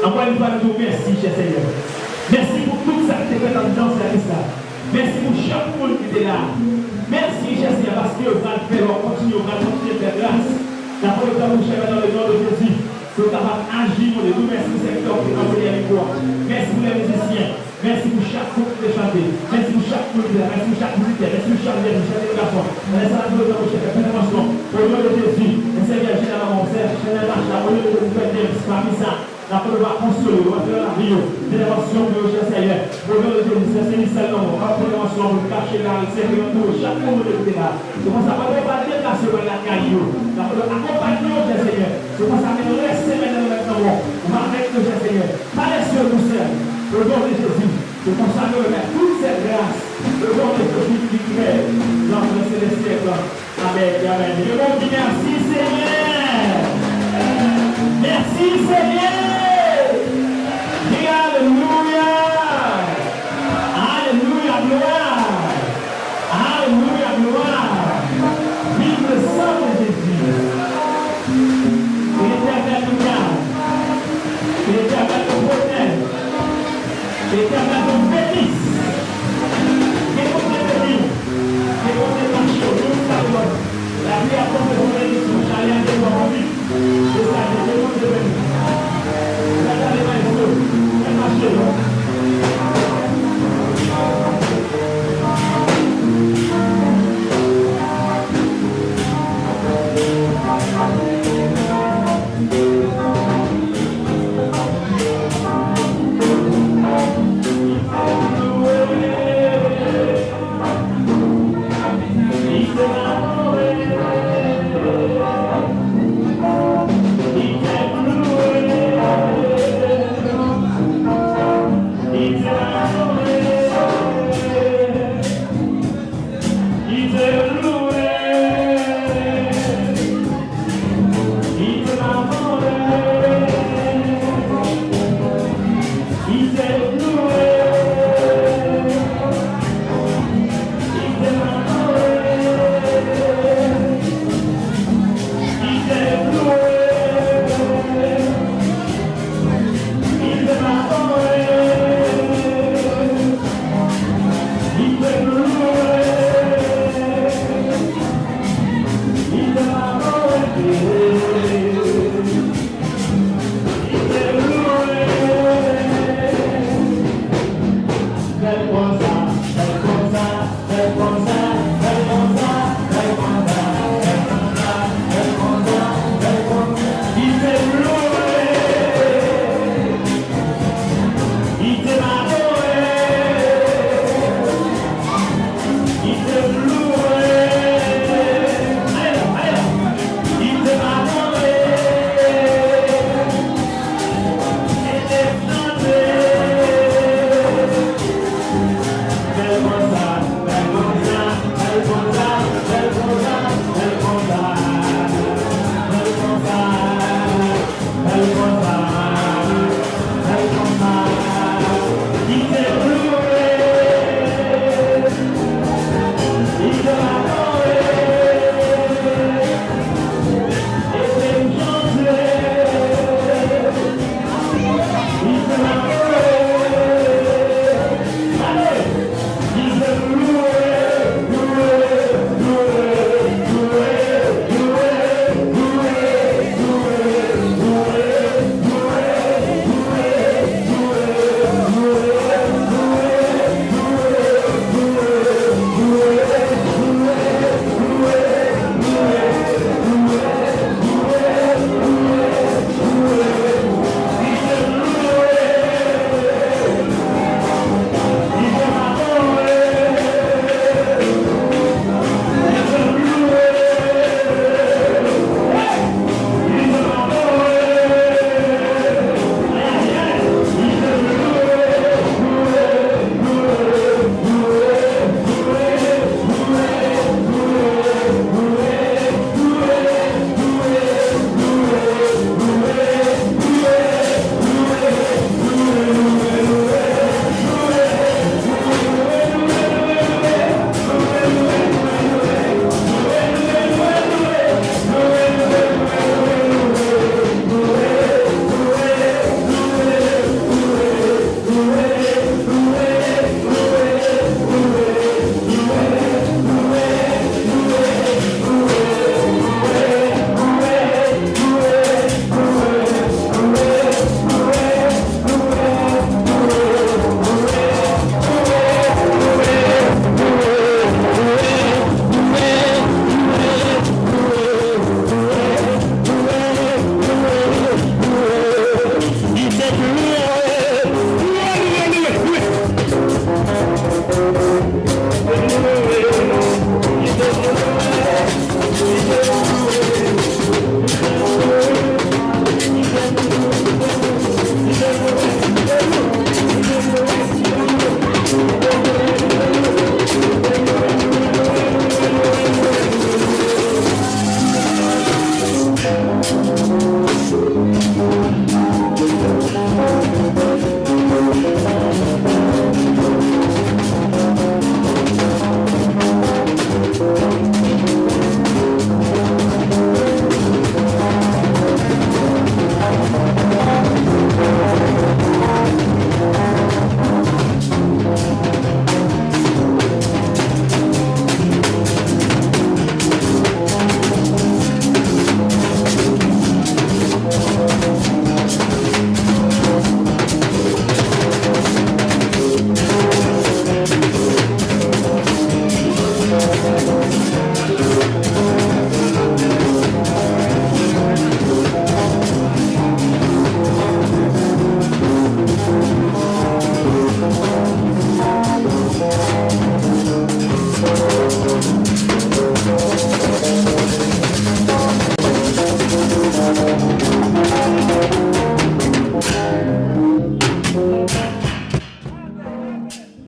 Encore une fois, nous disons merci, cher Seigneur. Merci pour tout ça qui est fait en dans ce service-là. Merci pour chaque monde qui était là. Merci, cher Seigneur, parce que vous allez faire, on continue de faire grâce. La parole de vous, cher, dans le nom de Jésus. Nous sommes capables d'agir pour les deux. Merci pour ces secteurs qui ont envoyé avec moi. Merci pour les musiciens. Merci pour chaque groupe qui a chanté. Merci pour chaque musicien. Merci pour chaque musicien. Merci pour chaque délégation. Merci à tous les gens qui ont fait intervention. Au nom de Jésus, le Seigneur, j'ai la mon frère, j'ai la marche, au lieu de vous faire des parmi ça. La parole va consoler, on va faire la vie. Génération de cher Seigneur. Au nom de Jésus, c'est Seigneur, on va faire l'intervention, on va cacher là, le Seigneur, chaque monde de là. C'est pour ça qu'on va déplacer la caillou. La parole accompagne cher Seigneur. C'est pour ça qu'on reste maintenant. On va avec le Seigneur. Pas les cieux nous servent. Le nom de Jésus. C'est pour ça que nous remettons toute cette grâce. Le nom de Jésus qui crée dans le céleste. Amen. Amen. Le monde dit merci Seigneur. Merci Seigneur.